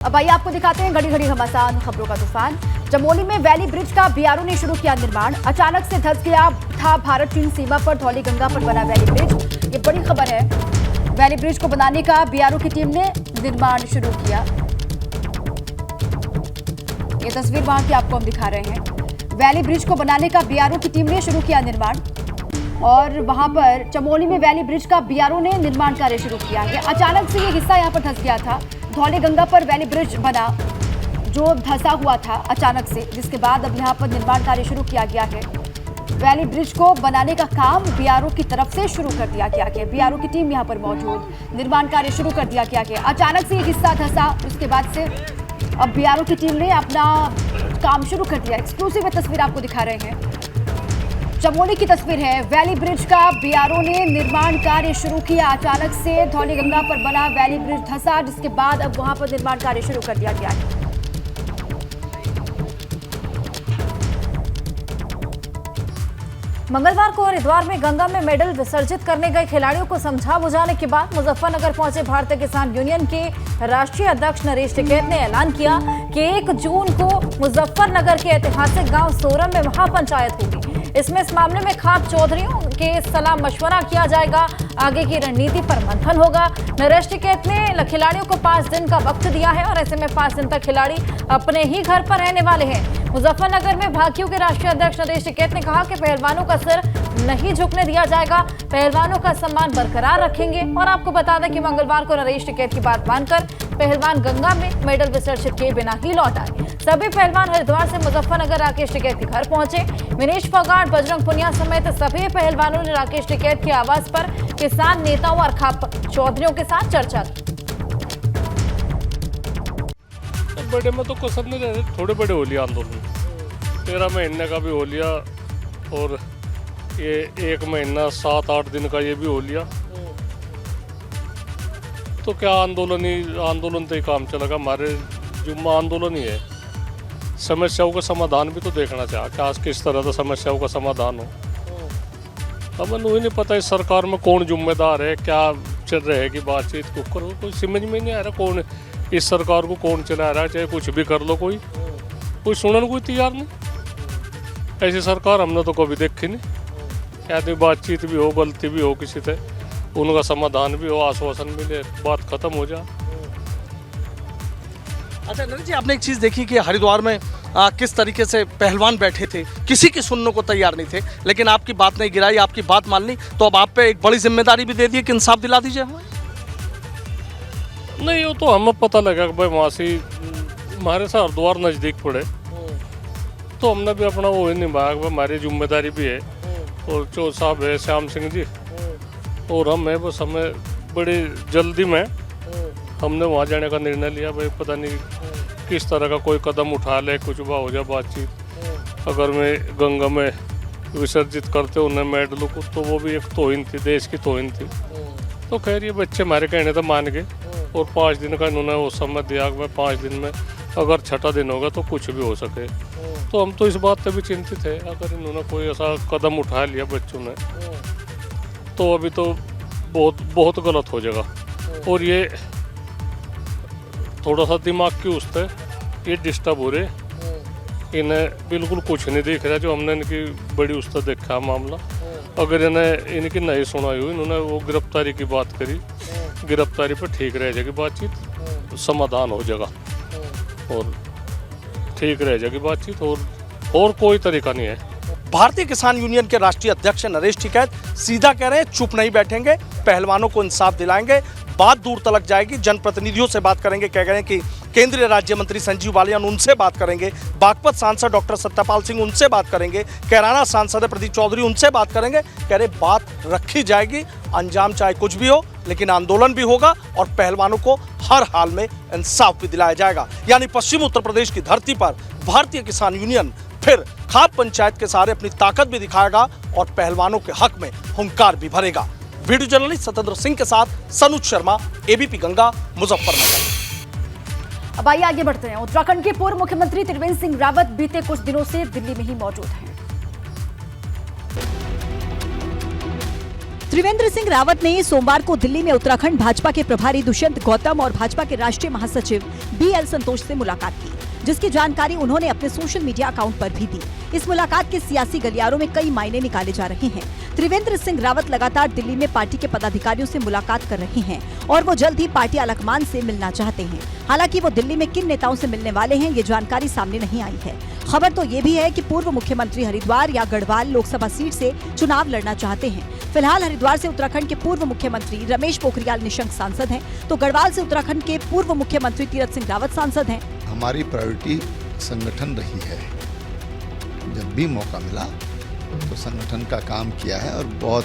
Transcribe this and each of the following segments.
अब आइए आपको दिखाते हैं घड़ी घड़ी घमासान खबरों का तूफान। चमोली में वैली ब्रिज का बीआरओ ने शुरू किया निर्माण। अचानक से धंस गया था भारत चीन सीमा पर धौली गंगा पर बना वैली ब्रिज। ये बड़ी खबर है। वैली ब्रिज को बनाने का बीआरओ की टीम ने निर्माण शुरू किया। ये तस्वीर वहां की आपको हम दिखा रहे हैं। वैली ब्रिज को बनाने का बीआरओ की टीम ने शुरू किया निर्माण और वहां पर चमोली में वैली ब्रिज का बीआरओ ने निर्माण कार्य शुरू किया है। अचानक से ये हिस्सा यहाँ पर धंस गया था। धौली गंगा पर वैली ब्रिज बना जो धंसा हुआ था अचानक से, जिसके बाद अब यहाँ पर निर्माण कार्य शुरू किया गया है। वैली ब्रिज को बनाने का काम बीआरओ की तरफ से शुरू कर दिया गया है। बीआरओ की टीम यहाँ पर मौजूद, निर्माण कार्य शुरू कर दिया गया है। अचानक से ये हिस्सा धंसा, उसके बाद से अब बीआरओ की टीम ने अपना काम शुरू कर दिया। एक्सक्लूसिव तस्वीर आपको दिखा रहे हैं। चमोली की तस्वीर है। वैली ब्रिज का बीआरओ ने निर्माण कार्य शुरू किया। अचानक से धौली गंगा पर बना वैली ब्रिज धंसा, जिसके बाद अब वहां पर निर्माण कार्य शुरू कर दिया गया है। मंगलवार को हरिद्वार में गंगा में मेडल विसर्जित करने गए खिलाड़ियों को समझा बुझाने के बाद मुजफ्फरनगर पहुंचे भारतीय किसान यूनियन के राष्ट्रीय अध्यक्ष नरेश टिकैत ने ऐलान किया कि 1 जून को मुजफ्फरनगर के ऐतिहासिक गांव सोरम में महापंचायत होगी। इसमें इस मामले में खाप चौधरियों के सलाह मशवरा किया जाएगा। आगे की रणनीति पर मंथन होगा। नरेश टिकैत ने खिलाड़ियों को 5 दिन का वक्त दिया है और ऐसे में 5 दिन तक खिलाड़ी अपने ही घर पर रहने वाले हैं। मुजफ्फरनगर में भाकियों के राष्ट्रीय अध्यक्ष नरेश टिकैत ने कहा कि पहलवानों का सिर नहीं झुकने दिया जाएगा, पहलवानों का सम्मान बरकरार रखेंगे। और आपको बता दें कि मंगलवार को नरेश टिकैत की बात मानकर पहलवान गंगा में मेडल विसर्जित किए बिना ही लौट आए। सभी पहलवान हरिद्वार से मुजफ्फरनगर राकेश टिकैत के घर पहुंचे। विनेश फोगाट, बजरंग पुनिया समेत सभी पहलवानों ने राकेश टिकैत के आवास पर किसान नेताओं और खाप चौधरियों के साथ चर्चा की। बड़े में तो कसर नहीं रहे, थोड़े बड़े हो लिया आंदोलन। 13 महीने का भी हो लिया और ये 1 महीना 7-8 दिन का ये भी हो लिया। तो क्या आंदोलन तो ही काम चलेगा। हमारे जुम्मा आंदोलन ही है। समस्याओं का समाधान भी तो देखना चाहिए कि आज किस तरह से समस्याओं का समाधान हो। हमें नहीं पता इस सरकार में कौन जिम्मेदार है, क्या चल रहा है कि बातचीत को करो, कोई समझ में नहीं आ रहा कौन इस सरकार को कौन चला रहा है। चाहे कुछ भी कर लो, कोई सुनने कोई तैयार नहीं। ऐसी सरकार हमने तो कभी देखी नहीं। कहते बातचीत भी हो, गलती भी हो किसी से, उनका समाधान भी हो, आश्वासन मिले, बात खत्म हो जाए। अच्छा नरेश जी, आपने एक चीज़ देखी कि हरिद्वार में किस तरीके से पहलवान बैठे थे, किसी की सुनने को तैयार नहीं थे, लेकिन आपकी बात नहीं गिराई, आपकी बात मान ली। तो अब आप पे एक बड़ी जिम्मेदारी भी दे दी कि इंसाफ दिला दीजिए हमें। नहीं, वो तो हमें पता लगा कि भाई वहाँ से हमारे से हरिद्वार नज़दीक पड़े, तो हमने भी अपना वो ही निभाया। हमारी जिम्मेदारी भी है और चौधरी साहब है, श्याम सिंह जी और हम है। बस हमें बड़ी जल्दी में हमने वहाँ जाने का निर्णय लिया। भाई पता नहीं किस तरह का कोई कदम उठा ले, कुछ बा हो जाए बातचीत। अगर मैं गंगा में विसर्जित करते उन्हें मेडलों को, तो वो भी एक तोहिन थी, देश की तोहिन थी। तो खैर ये बच्चे हमारे कहने तो मान गए और 5 दिन का इन्होंने वो समय दिया कि 5 दिन में अगर 6ठा दिन होगा तो कुछ भी हो सके। तो हम तो इस बात से भी चिंतित है। अगर इन्होंने कोई ऐसा कदम उठा लिया बच्चों ने, तो अभी तो बहुत गलत हो जाएगा। और ये थोड़ा सा दिमाग की उससे ये डिस्टर्ब हो रहे। इन्हें बिल्कुल कुछ नहीं दिख रहा जो हमने इनकी बड़ी उससे देखा मामला। अगर इन्हें इनकी नहीं सुनाई हुई, इन्होंने वो गिरफ्तारी की बात करी, गिरफ्तारी पर ठीक रह जाएगी बातचीत, समाधान हो जाएगा और ठीक रह जाएगी बातचीत। और कोई तरीका नहीं है। भारतीय किसान यूनियन के राष्ट्रीय अध्यक्ष नरेश टिकैत सीधा कह रहे हैं, चुप नहीं बैठेंगे, पहलवानों को इंसाफ दिलाएंगे। बात दूर तलक जाएगी, जनप्रतिनिधियों से बात करेंगे। कह रहे हैं कि केंद्रीय राज्य मंत्री संजीव बालियान, उनसे बात करेंगे। बागपत सांसद डॉक्टर सत्यपाल सिंह, उनसे बात करेंगे। कैराना सांसद प्रदीप चौधरी, उनसे बात करेंगे। कह रहे बात रखी जाएगी, अंजाम चाहे कुछ भी हो, लेकिन आंदोलन भी होगा और पहलवानों को हर हाल में इंसाफ भी दिलाया जाएगा। यानी पश्चिम उत्तर प्रदेश की धरती पर भारतीय किसान यूनियन फिर खाप पंचायत के सहारे अपनी ताकत भी दिखाएगा और पहलवानों के हक में हुंकार भी भरेगा। वीडियो जर्नलिस्ट सत्येंद्र सिंह के साथ सनुज शर्मा, एबीपी गंगा, मुजफ्फरनगर। अब आइए आगे बढ़ते हैं। उत्तराखंड के पूर्व मुख्यमंत्री त्रिवेंद्र सिंह रावत बीते कुछ दिनों से दिल्ली में ही मौजूद हैं। त्रिवेंद्र सिंह रावत ने सोमवार को दिल्ली में उत्तराखंड भाजपा के प्रभारी दुष्यंत गौतम और भाजपा के राष्ट्रीय महासचिव BL संतोष से मुलाकात की, जिसकी जानकारी उन्होंने अपने सोशल मीडिया अकाउंट पर भी दी। इस मुलाकात के सियासी गलियारों में कई मायने निकाले जा रहे हैं। त्रिवेंद्र सिंह रावत लगातार दिल्ली में पार्टी के पदाधिकारियों से मुलाकात कर रहे हैं और वो जल्द ही पार्टी आलाकमान से मिलना चाहते हैं। हालांकि वो दिल्ली में किन नेताओं से मिलने वाले हैं, ये जानकारी सामने नहीं आई है। खबर तो ये भी है कि पूर्व मुख्यमंत्री हरिद्वार या गढ़वाल लोकसभा सीट से चुनाव लड़ना चाहते हैं। फिलहाल हरिद्वार से उत्तराखंड के पूर्व मुख्यमंत्री रमेश पोखरियाल निशंक सांसद हैं, तो गढ़वाल से उत्तराखंड के पूर्व मुख्यमंत्री तीरथ सिंह रावत सांसद हैं। हमारी प्रायोरिटी संगठन रही है। जब भी मौका मिला तो संगठन का काम किया है और बहुत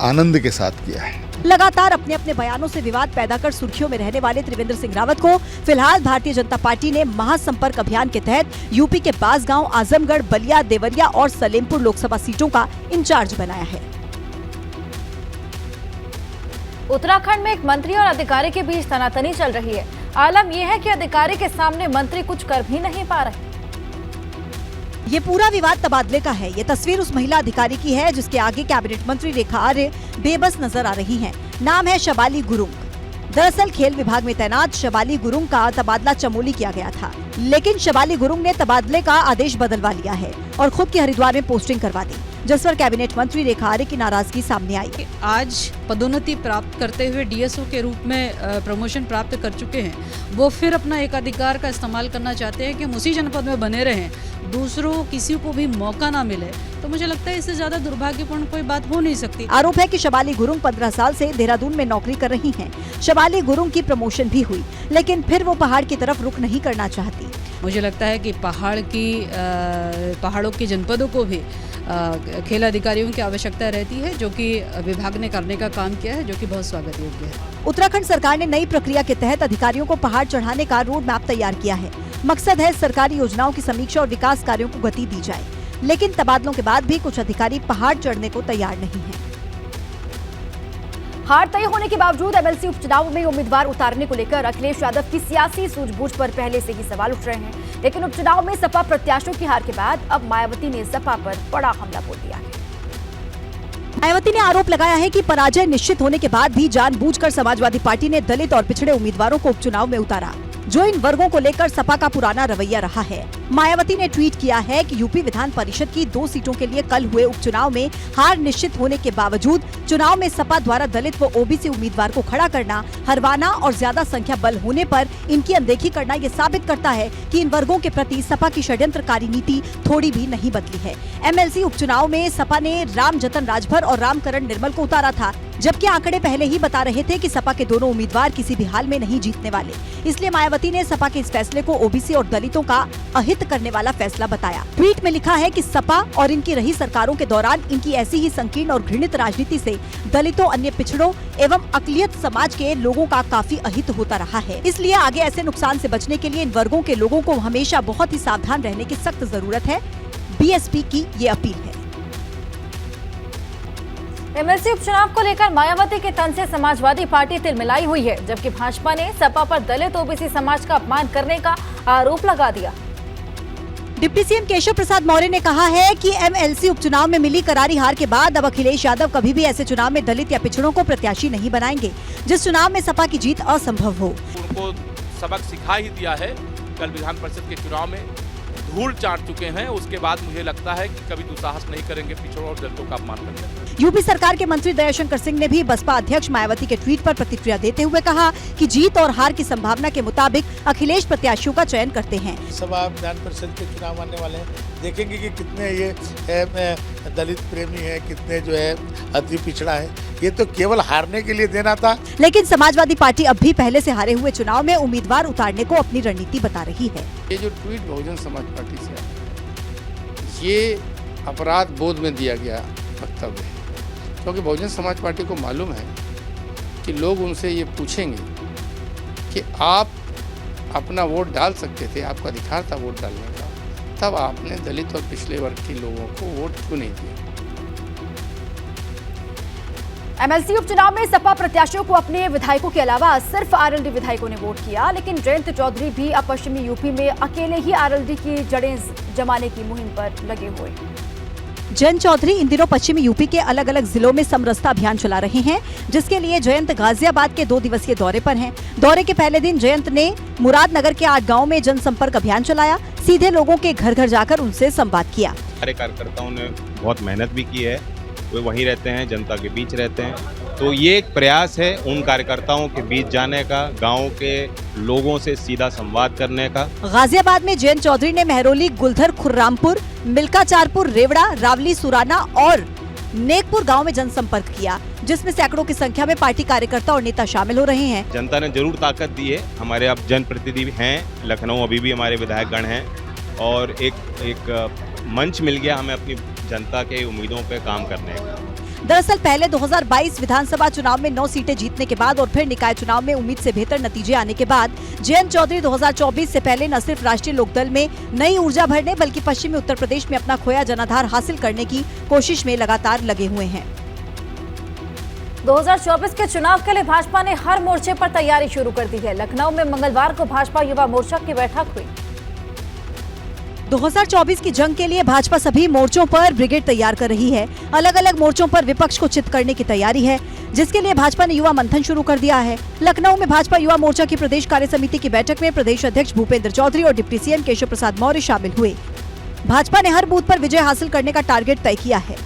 आनंद के साथ किया है। लगातार अपने अपने बयानों से विवाद पैदा कर सुर्खियों में रहने वाले त्रिवेंद्र सिंह रावत को फिलहाल भारतीय जनता पार्टी ने महासंपर्क अभियान के तहत यूपी के बांसगांव, आजमगढ़, बलिया, देवरिया और सलेमपुर लोकसभा सीटों का इंचार्ज बनाया है। उत्तराखंड में एक मंत्री और अधिकारी के बीच तनातनी चल रही है। आलम यह है कि अधिकारी के सामने मंत्री कुछ कर भी नहीं पा रहे। ये पूरा विवाद तबादले का है। ये तस्वीर उस महिला अधिकारी की है जिसके आगे कैबिनेट मंत्री रेखा आर्य बेबस नजर आ रही हैं। नाम है शबाली गुरुंग। दरअसल खेल विभाग में तैनात शबाली गुरुंग का तबादला चमोली किया गया था, लेकिन शबाली गुरुंग ने तबादले का आदेश बदलवा लिया है और खुद की हरिद्वार में पोस्टिंग करवा दी, जिस पर कैबिनेट मंत्री रेखा आर्य की नाराजगी सामने आई। आज पदोन्नति प्राप्त करते हुए DSO के रूप में प्रमोशन प्राप्त कर चुके हैं, वो फिर अपना एकाधिकार का इस्तेमाल करना चाहते हैं कि हम उसी जनपद में बने रहें, दूसरों किसी को भी मौका ना मिले। तो मुझे लगता है इससे ज्यादा दुर्भाग्यपूर्ण कोई बात हो नहीं सकती। आरोप है कि शबाली गुरुंग 15 साल से देहरादून में नौकरी कर रही हैं। शबाली गुरुंग की प्रमोशन भी हुई, लेकिन फिर वो पहाड़ की तरफ रुख नहीं करना चाहती। मुझे लगता है कि पहाड़ों की जनपदों को भी खेल अधिकारियों की आवश्यकता रहती है, जो कि विभाग ने करने का काम किया है, जो कि बहुत स्वागत योग्य है। उत्तराखंड सरकार ने नई प्रक्रिया के तहत अधिकारियों को पहाड़ चढ़ाने का रोड मैप तैयार किया है। मकसद है सरकारी योजनाओं की समीक्षा और विकास कार्यों को गति दी जाए, लेकिन तबादलों के बाद भी कुछ अधिकारी पहाड़ चढ़ने को तैयार नहीं हैं। हार तय होने के बावजूद MLC उपचुनाव में उम्मीदवार उतारने को लेकर अखिलेश यादव की सियासी सूझबूझ पर पहले से ही सवाल उठ रहे हैं, लेकिन उपचुनाव में सपा प्रत्याशियों की हार के बाद अब मायावती ने सपा पर बड़ा हमला बोल दिया है। मायावती ने आरोप लगाया है कि पराजय निश्चित होने के बाद भी जानबूझकर समाजवादी पार्टी ने दलित और पिछड़े उम्मीदवारों को उपचुनाव में उतारा, जो इन वर्गों को लेकर सपा का पुराना रवैया रहा है। मायावती ने ट्वीट किया है कि यूपी विधान परिषद की 2 सीटों के लिए कल हुए उपचुनाव में हार निश्चित होने के बावजूद चुनाव में सपा द्वारा दलित व OBC उम्मीदवार को खड़ा करना, हरवाना और ज्यादा संख्या बल होने पर इनकी अनदेखी करना ये साबित करता है कि इन वर्गों के प्रति सपा की षड्यंत्रकारी नीति थोड़ी भी नहीं बदली है। MLC उपचुनाव में सपा ने राम जतन राजभर और रामकरण निर्मल को उतारा था, जबकि आंकड़े पहले ही बता रहे थे कि सपा के दोनों उम्मीदवार किसी भी हाल में नहीं जीतने वाले। इसलिए मायावती ने सपा के इस फैसले को OBC और दलितों का अहित करने वाला फैसला बताया। ट्वीट में लिखा है कि सपा और इनकी रही सरकारों के दौरान इनकी ऐसी ही संकीर्ण और घृणित राजनीति से दलितों, अन्य पिछड़ों एवं अकलियत समाज के लोगों का काफी अहित होता रहा है। इसलिए आगे ऐसे नुकसान से बचने के लिए इन वर्गों के लोगों को हमेशा बहुत ही सावधान रहने की सख्त जरूरत है। BSP की ये अपील है। MLC उपचुनाव को लेकर मायावती के तंज से समाजवादी पार्टी तिलमिलाई हुई है, जबकि भाजपा ने सपा पर दलित OBC समाज का अपमान करने का आरोप लगा दिया। डिप्टी CM केशव प्रसाद मौर्य ने कहा है कि MLC उपचुनाव में मिली करारी हार के बाद अब अखिलेश यादव कभी भी ऐसे चुनाव में दलित या पिछड़ों को प्रत्याशी नहीं बनाएंगे जिस चुनाव में सपा की जीत असंभव हो। उनको सबक सिखा ही दिया है। कल विधान परिषद के चुनाव में धूल चाट चुके हैं। उसके बाद मुझे लगता है कि कभी दुस्साहस नहीं करेंगे पिछड़ों और दलितों का अपमान करने। यूपी सरकार के मंत्री दयाशंकर सिंह ने भी बसपा अध्यक्ष मायावती के ट्वीट पर प्रतिक्रिया देते हुए कहा कि जीत और हार की संभावना के मुताबिक अखिलेश प्रत्याशियों का चयन करते हैं। सभा विधान परिषद के चुनाव आने वाले हैं, देखेंगे कि कितने ये दलित प्रेमी है, कितने जो है अति पिछड़ा है। ये तो केवल हारने के लिए देना था। लेकिन समाजवादी पार्टी अब भी पहले से हारे हुए चुनाव में उम्मीदवार उतारने को अपनी रणनीति बता रही है। ये जो ट्वीट बहुजन समाज पार्टी से है, ये अपराध बोध में दिया गया वक्तव्य है, क्योंकि बहुजन समाज पार्टी को मालूम है कि लोग उनसे ये पूछेंगे कि आप अपना वोट डाल सकते थे, आपका अधिकार था वोट डालने का, तब आपने दलित और पिछले वर्ग के लोगों को वोट क्यों नहीं दिया। MLC उपचुनाव में सपा प्रत्याशियों को अपने विधायकों के अलावा सिर्फ RLD विधायकों ने वोट किया, लेकिन जयंत चौधरी भी अब पश्चिमी यूपी में अकेले ही RLD की जड़ें जमाने की मुहिम पर लगे हुए। जयंत चौधरी इन दिनों पश्चिमी यूपी के अलग अलग जिलों में समरसता अभियान चला रहे हैं, जिसके लिए जयंत गाजियाबाद के 2 दिवसीय दौरे पर हैं। दौरे के पहले दिन जयंत ने मुरादनगर के 8 गाँव में जनसंपर्क अभियान चलाया। सीधे लोगों के घर घर जाकर उनसे संवाद किया। हमारे कार्यकर्ताओं ने बहुत मेहनत भी की है, वे वहीं रहते हैं, जनता के बीच रहते हैं। तो ये एक प्रयास है उन कार्यकर्ताओं के बीच जाने का, गाँव के लोगों से सीधा संवाद करने का। गाजियाबाद में जयंत चौधरी ने मेहरौली, गुलधर, खुर्रामपुर, मिल्काचारपुर, रेवड़ा, रावली, सुराना और नेकपुर गांव में जनसंपर्क किया, जिसमें सैकड़ों की संख्या में पार्टी कार्यकर्ता और नेता शामिल हो रहे हैं। जनता ने जरूर ताकत दी है। हमारे अब जनप्रतिनिधि हैं लखनऊ, अभी भी हमारे विधायकगण हैं और एक मंच मिल गया हमें अपनी जनता के उम्मीदों पे काम करने का। दरअसल पहले 2022 विधानसभा चुनाव में 9 सीटें जीतने के बाद और फिर निकाय चुनाव में उम्मीद से बेहतर नतीजे आने के बाद जयंत चौधरी 2024 से पहले न सिर्फ राष्ट्रीय लोकदल में नई ऊर्जा भरने बल्कि पश्चिमी उत्तर प्रदेश में अपना खोया जनाधार हासिल करने की कोशिश में लगातार लगे हुए हैं। 2024 के चुनाव के लिए भाजपा ने हर मोर्चे पर तैयारी शुरू कर दी है। लखनऊ में मंगलवार को भाजपा युवा मोर्चा की बैठक हुई। 2024 की जंग के लिए भाजपा सभी मोर्चों पर ब्रिगेड तैयार कर रही है। अलग अलग मोर्चों पर विपक्ष को चित करने की तैयारी है, जिसके लिए भाजपा ने युवा मंथन शुरू कर दिया है। लखनऊ में भाजपा युवा मोर्चा की प्रदेश कार्य समिति की बैठक में प्रदेश अध्यक्ष भूपेंद्र चौधरी और डिप्टी सीएम केशव प्रसाद मौर्य शामिल हुए। भाजपा ने हर बूथ पर विजय हासिल करने का टारगेट तय किया है।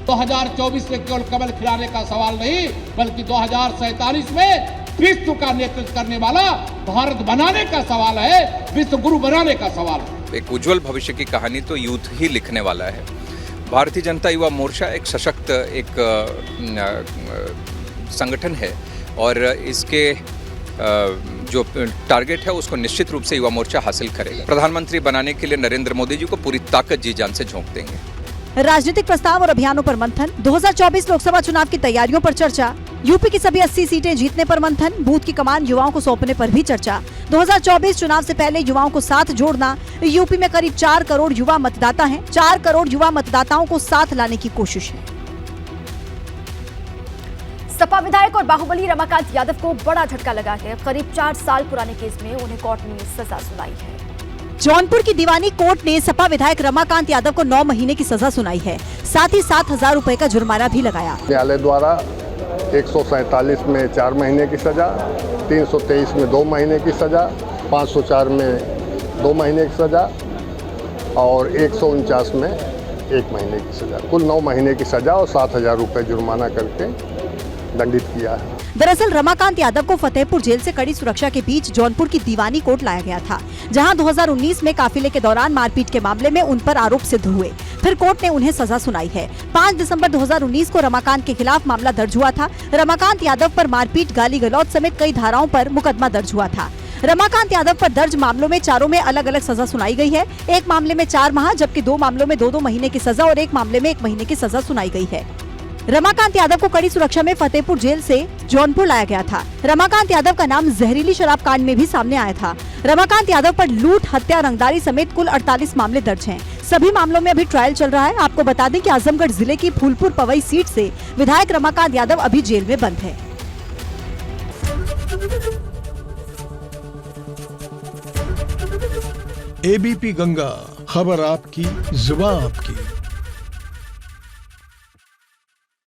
2024 में केवल कमल खिलाने का सवाल नहीं, बल्कि 2047 में विश्व का नेतृत्व करने वाला भारत बनाने का सवाल है, विश्व गुरु बनाने का सवाल है। एक उज्जवल भविष्य की कहानी तो यूथ ही लिखने वाला है। भारतीय जनता युवा मोर्चा एक सशक्त संगठन है और इसके जो टारगेट है उसको निश्चित रूप से युवा मोर्चा हासिल करेगा। प्रधानमंत्री बनाने के लिए नरेंद्र मोदी जी को पूरी ताकत जी जान से झोंक देंगे। राजनीतिक प्रस्ताव और अभियानों पर मंथन, 2024 लोकसभा चुनाव की तैयारियों पर चर्चा, यूपी की सभी 80 सीटें जीतने पर मंथन, बूथ की कमान युवाओं को सौंपने पर भी चर्चा। 2024 चुनाव से पहले युवाओं को साथ जोड़ना। यूपी में करीब 4 करोड़ युवा मतदाता हैं। 4 करोड़ युवा मतदाताओं को साथ लाने की कोशिश है। सपा विधायक और बाहुबली रमाकांत यादव को बड़ा झटका लगा है। करीब 4 साल पुराने केस में उन्हें कोर्ट ने सजा सुनाई है। जौनपुर की दीवानी कोर्ट ने सपा विधायक रमाकांत यादव को 9 महीने की सजा सुनाई है। साथ ही 7,000 रुपए का जुर्माना भी लगाया। न्यायालय द्वारा 147 में 4 महीने की सजा, 323 में 2 महीने की सजा, 504 में 2 महीने की सजा और 149 में 1 महीने की सजा, कुल 9 महीने की सजा और 7,000 रुपए जुर्माना करके दंडित किया है। दरअसल रमाकांत यादव को फतेहपुर जेल से कड़ी सुरक्षा के बीच जौनपुर की दीवानी कोर्ट लाया गया था, जहां 2019 में काफिले के दौरान मारपीट के मामले में उन पर आरोप सिद्ध हुए। फिर कोर्ट ने उन्हें सजा सुनाई है। 5 दिसंबर 2019 को रमाकांत के खिलाफ मामला दर्ज हुआ था। रमाकांत यादव पर मारपीट, गाली गलौज समेत कई धाराओं पर मुकदमा दर्ज हुआ था। रमाकांत यादव पर दर्ज मामलों में चारों में अलग अलग सजा सुनाई गई है। एक मामले में 4 माह जबकि 2 मामलों में 2-2 महीने की सजा और एक मामले में 1 महीने की सजा सुनाई गई है। रमाकांत यादव को कड़ी सुरक्षा में फतेहपुर जेल से जौनपुर लाया गया था। रमाकांत यादव का नाम जहरीली शराब कांड में भी सामने आया था। रमाकांत यादव पर लूट, हत्या, रंगदारी समेत कुल 48 मामले दर्ज हैं। सभी मामलों में अभी ट्रायल चल रहा है। आपको बता दें कि आजमगढ़ जिले की फूलपुर पवई सीट से विधायक रमाकांत यादव अभी जेल में बंद है। एबीपी गंगा, खबर आपकी, जुबान आपकी।